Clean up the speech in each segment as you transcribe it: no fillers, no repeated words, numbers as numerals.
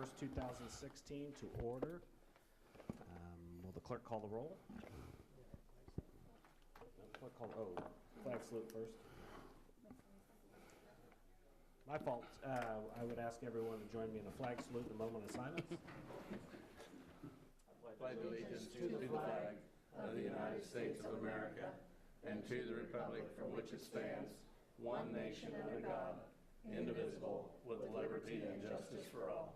1st, 2016 to order. Will the clerk call the roll? No, clerk call, flag salute first. My fault. I would ask everyone to join me in a flag salute in a moment of silence. I pledge allegiance to the flag of the United States of America and to the republic for which it stands, one nation under God, indivisible, with liberty and justice for all.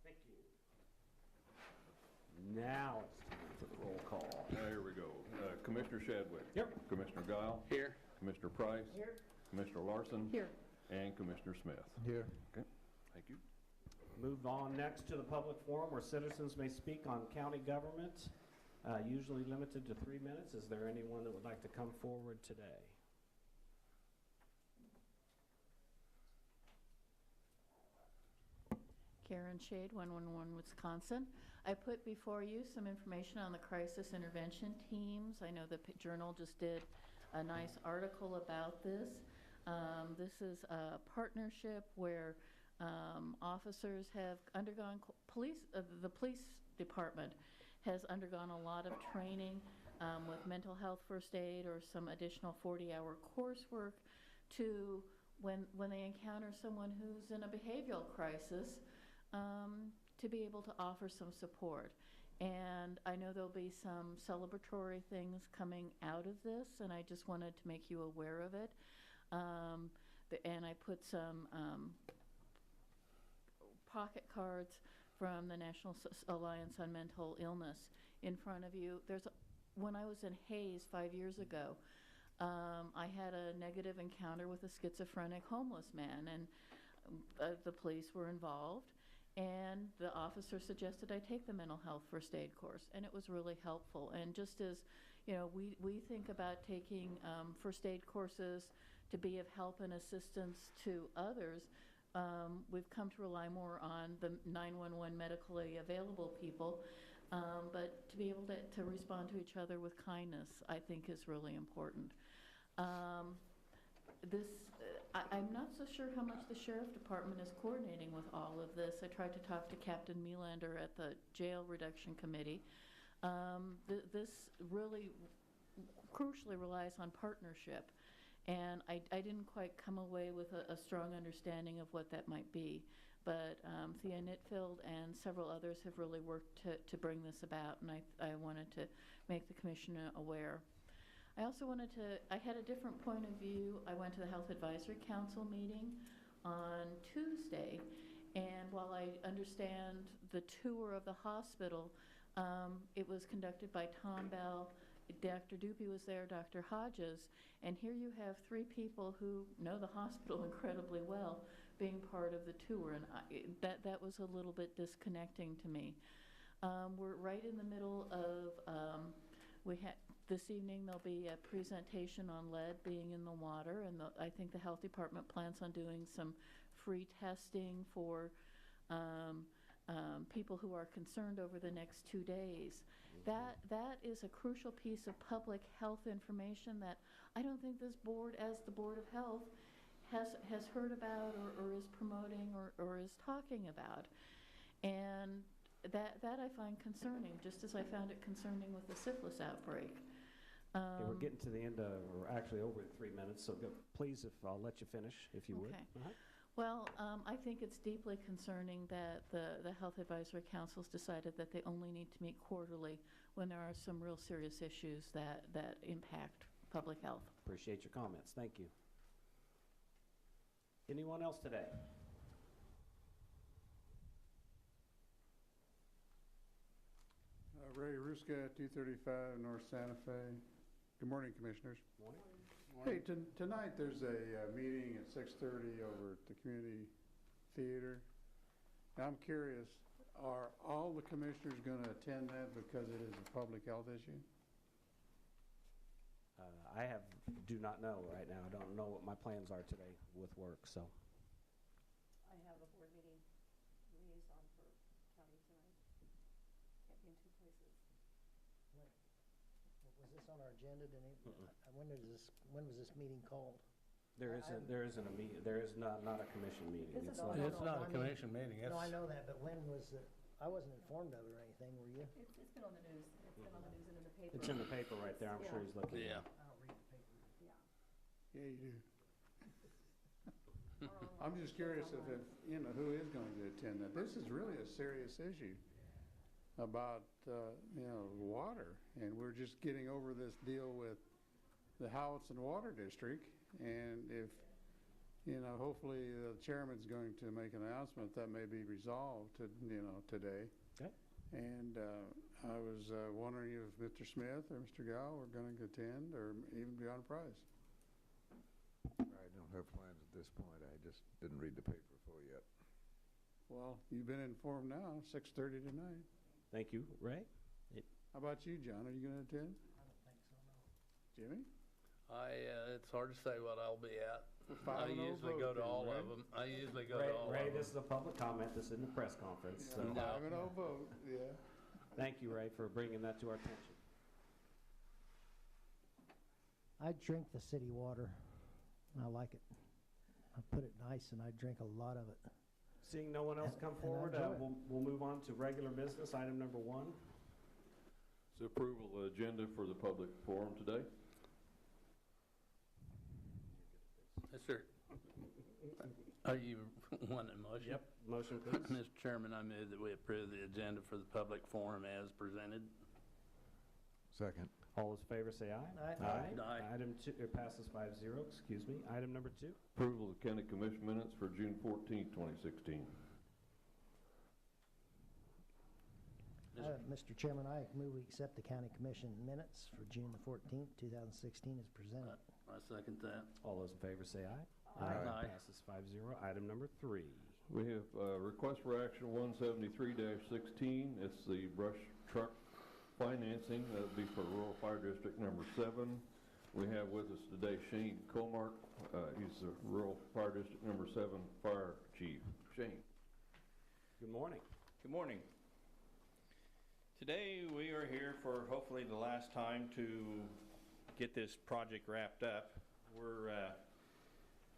Thank you. Now it's time for the roll call. There we go. Commissioner Shadwick. Yep. Commissioner Guile. Here. Commissioner Price. Here. Commissioner Larson. Here. And Commissioner Smith. Here. Okay. Thank you. Move on next to the public forum where citizens may speak on county government, usually limited to 3 minutes. Is there anyone that would like to come forward today? Karen Shade, 111 Wisconsin. I put before you some information on the crisis intervention teams. I know the Journal just did a nice article about this. This is a partnership where officers have undergone, the police department has undergone a lot of training with mental health first aid or some additional 40-hour coursework to when they encounter someone who's in a behavioral crisis, to be able to offer some support. And I know there'll be some celebratory things coming out of this, and I just wanted to make you aware of it. And I put some pocket cards from the National Alliance on Mental Illness in front of you. When I was in Hayes 5 years ago, I had a negative encounter with a schizophrenic homeless man, and the police were involved, and the officer suggested I take the mental health first aid course, and it was really helpful. And just as we think about taking first aid courses to be of help and assistance to others, we've come to rely more on the 911 medically available people, but to be able to respond to each other with kindness, I think, is really important. I'm not so sure how much the sheriff department is coordinating with all of this. I tried to talk to Captain Melander at the jail reduction committee. This really crucially relies on partnership. And I didn't quite come away with a strong understanding of what that might be. But Thea Nitfield and several others have really worked to bring this about, and I wanted to make the commissioner aware. I also I had a different point of view. I went to the Health Advisory Council meeting on Tuesday, and while I understand the tour of the hospital, it was conducted by Tom Bell. Dr. Doopy was there, Dr. Hodges, and here you have three people who know the hospital incredibly well being part of the tour, and that was a little bit disconnecting to me. We're right in the middle of, this evening there'll be a presentation on lead being in the water, and I think the health department plans on doing some free testing for people who are concerned over the next 2 days. That is a crucial piece of public health information that I don't think this board, as the Board of Health, has heard about or is promoting or is talking about. And that I find concerning, just as I found it concerning with the syphilis outbreak. Okay, we're getting to the end we're actually over 3 minutes, so please, if I'll let you finish, if you would. Okay. Well, I think it's deeply concerning that the Health Advisory Council's decided that they only need to meet quarterly when there are some real serious issues that impact public health. Appreciate your comments. Thank you. Anyone else today? Ray Ruska, 235 North Santa Fe. Good morning, Commissioners. Morning. Hey, tonight there's a meeting at 6:30 over at the community theater. Now, I'm curious, are all the commissioners going to attend that because it is a public health issue? I do not know right now. I don't know what my plans are today with work, so. I have a board meeting liaison for county tonight. Can't be in two places. Was this on our agenda? When was this meeting called? There isn't a meeting, there is not a commission meeting. Is it It's not? like- It's not I a mean- commission meeting, No, I it's, know that, but when was it? I wasn't informed of it or anything, were you? It's been on the news. It's been on the news and in the paper. It's in the paper right there, I'm sure he's looking. yeah. I don't read the paper. Yeah. Yeah, you do. Or online. I'm just curious if it, who is going to attend that. This is really a serious issue about, water. And we're just getting over this deal with the Howitson Water District. And if, hopefully the chairman's going to make an announcement that may be resolved today. Okay. And I was wondering if Mr. Smith or Mr. Gow were going to attend, or even John Price. I don't have plans at this point. I just didn't read the paper full yet. Well, you've been informed now, 6:30 tonight. Thank you, Ray. How about you, John? Are you going to attend? I don't think so, no. Jimmy? It's hard to say what I'll be at. I 5-0 usually vote go to then, all right? of them. I usually go to all Ray, of them. this is a public comment, this isn't a press conference, so No. 5-0 vote, yeah. thank you, Ray, for bringing that to our attention. I drink the city water, and I like it. I put it nice, and I drink a lot of it. Seeing no one else come And I forward, enjoy it. we'll move on to regular business, item number 1. It's approval of the agenda for the public forum today. Yes, sir. Are you wanting a motion? Yep, motion please. Mr. Chairman, I move that we approve the agenda for the public forum as presented. Second. All those in favor say aye. Aye. Aye. Item 2, it passes 5-0, excuse me. Item number 2. Approval of the county commission minutes for June 14th, 2016. Mr. Chairman, I move we accept the county commission minutes for June the 14th, 2016 as presented. I second that. All those in favor say aye. Aye. Passes 5-0. Item number 3. We have request for action 173-16. It's the brush truck financing. That'd be for Rural Fire District number 7. We have with us today Shane Colmark. He's the Rural Fire District number 7 Fire Chief. Shane. Good morning. Good morning. Today we are here for hopefully the last time to get this project wrapped up.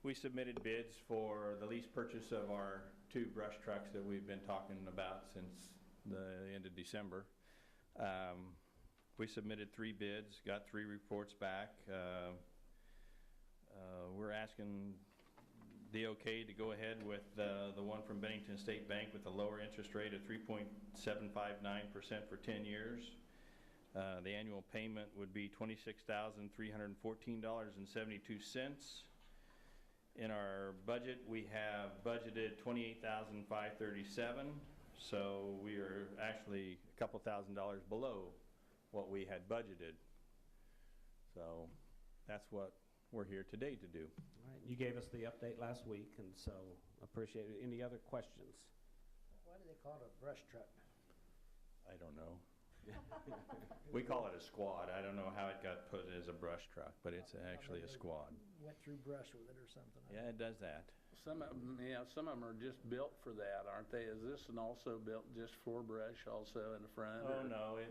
We submitted bids for the lease purchase of our 2 brush trucks that we've been talking about since the end of December. We submitted 3 bids, got 3 reports back. We're asking the okay to go ahead with the one from Bennington State Bank with a lower interest rate of 3.759% for 10 years. The annual payment would be $26,314.72. In our budget, we have budgeted $28,537, so we are actually a couple $1,000s below what we had budgeted. So that's what we're here today to do. All right, you gave us the update last week, and so appreciate it. Any other questions? Why do they call it a brush truck? I don't know. We call it a squad. I don't know how it got put as a brush truck, but it's actually a squad. Went through brush with it or something. Yeah, it does that. Some of them, some of them are just built for that, aren't they? Is this one also built just for brush also in the front? Oh, or- no,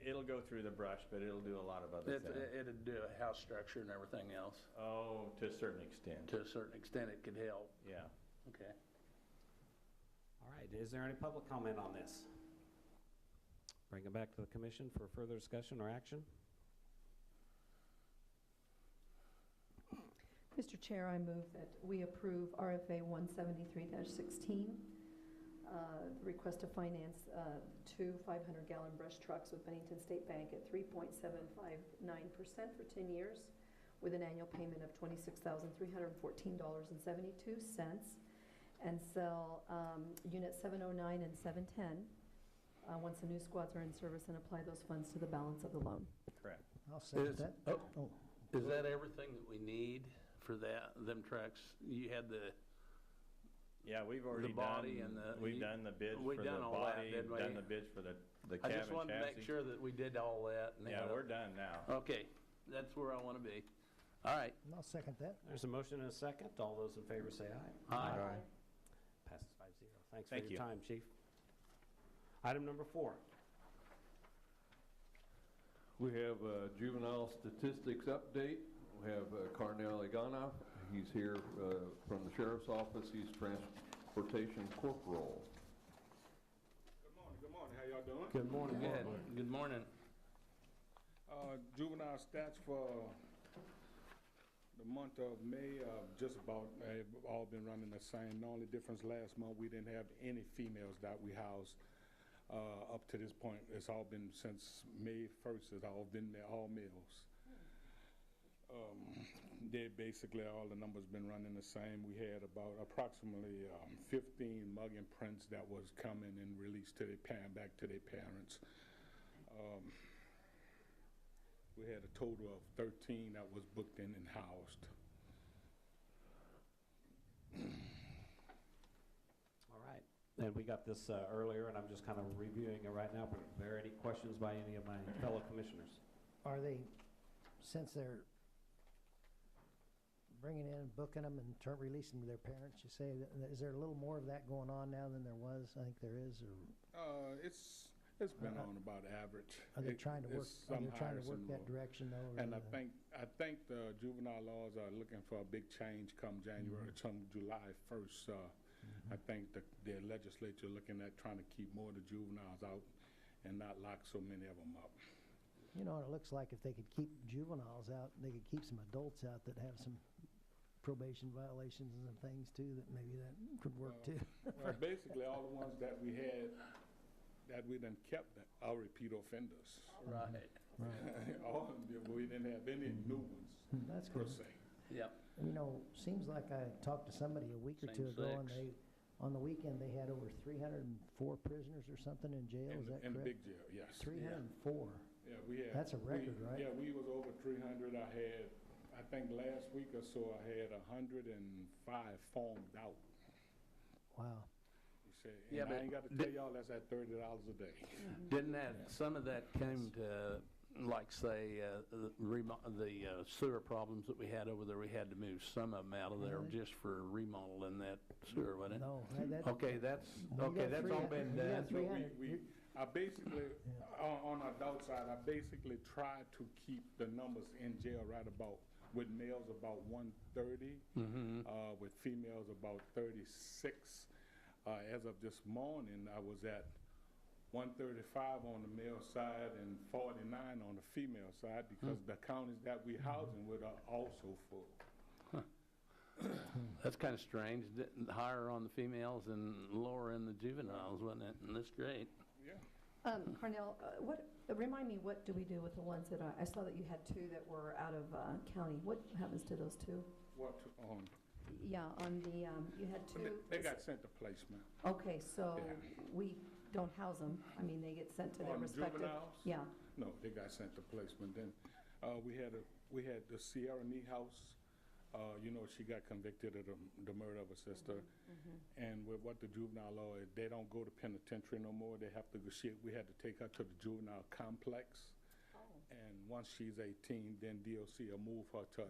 it'll go through the brush, but it'll do a lot of other things. It'd do a house structure and everything else. Oh, to a certain extent. To a certain extent, it could help. Yeah. Okay. All right, is there any public comment on this? Bring it back to the commission for further discussion or action. Mr. Chair, I move that we approve RFA 173-16, the request to finance 2 500-gallon brush trucks with Bennington State Bank at 3.759% for 10 years with an annual payment of $26,314.72, and sell Unit 709 and 710 once the new squads are in service, and apply those funds to the balance of the loan. Correct. I'll second Is- that. oh. Oh, Is that everything that we need for them trucks? You had Yeah, we've already body done, and the- we've done the bids we for the done all that, body, didn't we? done the bids for the I cab just and wanted to make chassis. sure that we did all that. And Yeah, had we're done now. Okay, that's where I want to be. All right. and I'll second that. There's a motion and a second. All those in favor say aye. Aye. Passes 5-0. Thanks for Thank your you. time, Chief. Item number 4. We have a juvenile statistics update. we have Carnell Iganoff. He's here from the Sheriff's Office. He's Transportation Corporal. Good morning, how y'all doing? Good morning. Good morning. Juvenile stats for the month of May, just about, all been running the same. The only difference last month, we didn't have any females that we housed up to this point. It's all been since May 1st, it's all been there, all males. They basically, all the numbers been running the same. We had about approximately 15 mugging prints that was coming and released to their back to their parents. We had a total of 13 that was booked in and housed. All right. And we got this earlier, and I'm just kind of reviewing it right now. But are there any questions by any of my fellow commissioners? Are they, since they're bringing in, booking them, and releasing them to their parents, you say, is there a little more of that going on now than there was? I think there is, or? It's been on about average. Are they trying to work, that direction, though? And I think the juvenile laws are looking for a big change come January, come July 1st. I think the legislature looking at trying to keep more of the juveniles out and not lock so many of them up. You know, it looks like if they could keep juveniles out, they could keep some adults out that have some probation violations and some things too, that maybe that could work too. Well, basically all the ones that we had, that we done kept are repeat offenders. Right. All of them, we didn't have any new ones. That's per good. se. Yep. You know, seems like I talked to somebody a week or two ago, and on the weekend, they had over 304 prisoners or something in jail, is that correct? In the big jail, yes. 304. Yeah, we had. That's a record, right? Yeah, we was over 300. I think last week or so, I had 105 formed out. Wow. You say, Yeah, and I ain't got to tell y'all that's at $30 a day. Didn't that, some of that came to, like, say, the sewer problems that we had over there, we had to move some of them out of there just for remodeling that sewer, wasn't it? No. Okay, that's all been done. I basically, on the adult side, I basically tried to keep the numbers in jail right about, with males about 130, with females about 36. As of this morning, I was at 135 on the male side and 49 on the female side because the counties that we housing with are also full. That's kind of strange, higher on the females and lower in the juveniles, wasn't it? And that's great. Yeah. Carnell, remind me, what do we do with the ones that I saw that you had two that were out of county? What happens to those two? What on? Yeah, on the, you had two. They got sent to placement. Okay, so Yeah. we don't house them. I mean, they get sent to their On the respective. juveniles? Yeah. No, they got sent to placement. Then we had the Sierra Nee house. You know, she got convicted of the murder of her sister. And with what the juvenile law is, they don't go to penitentiary no more. They have to go. We had to take her to the juvenile complex. And once she's 18, then DOC will move her to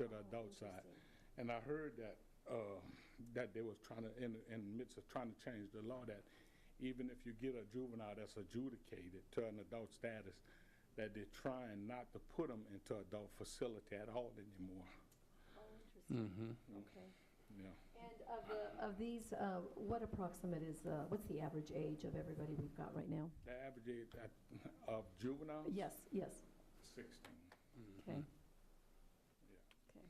the adult side. And I heard that that they was trying to, in the midst of trying to change the law, that even if you get a juvenile that's adjudicated to an adult status, that they're trying not to put them into adult facility at all anymore. Okay. Yeah. And of these, what approximate is, what's the average age of everybody we've got right now? The average age of juveniles? Yes, yes. 16. Okay. Yeah. Okay.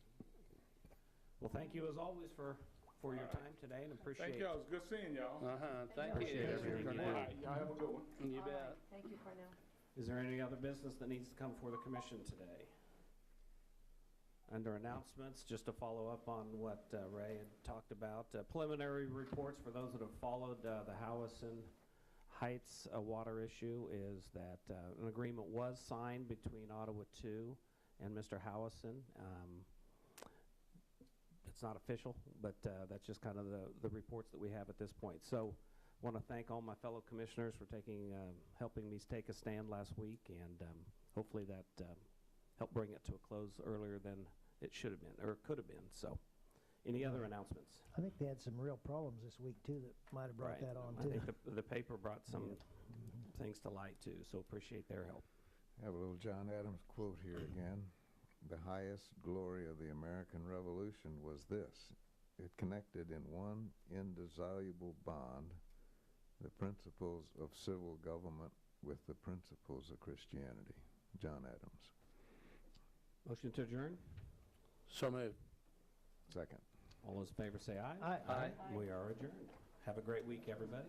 Well, thank you as always for your time today, and appreciate Thank y'all. It's good seeing y'all. Thank you. Appreciate everything you do. All right, y'all have a good one. You All bet. right. Thank you, Carnell. Is there any other business that needs to come before the commission today? Under announcements, just to follow up on what Ray had talked about, preliminary reports for those that have followed the Howison Heights water issue is that an agreement was signed between Ottawa 2 and Mr. Howison. It's not official, but that's just kind of the reports that we have at this point. So want to thank all my fellow commissioners for helping me take a stand last week, and hopefully that helped bring it to a close earlier than it should have been, or could have been. So any other announcements? I think they had some real problems this week too that might have brought that on I too. think the paper brought some things to light too, so appreciate their help. I have a little John Adams quote here again. the highest glory of the American Revolution was this: it connected in one indissoluble bond the principles of civil government with the principles of Christianity. John Adams. Motion to adjourn? So moved. Second. All those in favor say aye. Aye. We are adjourned. Have a great week, everybody.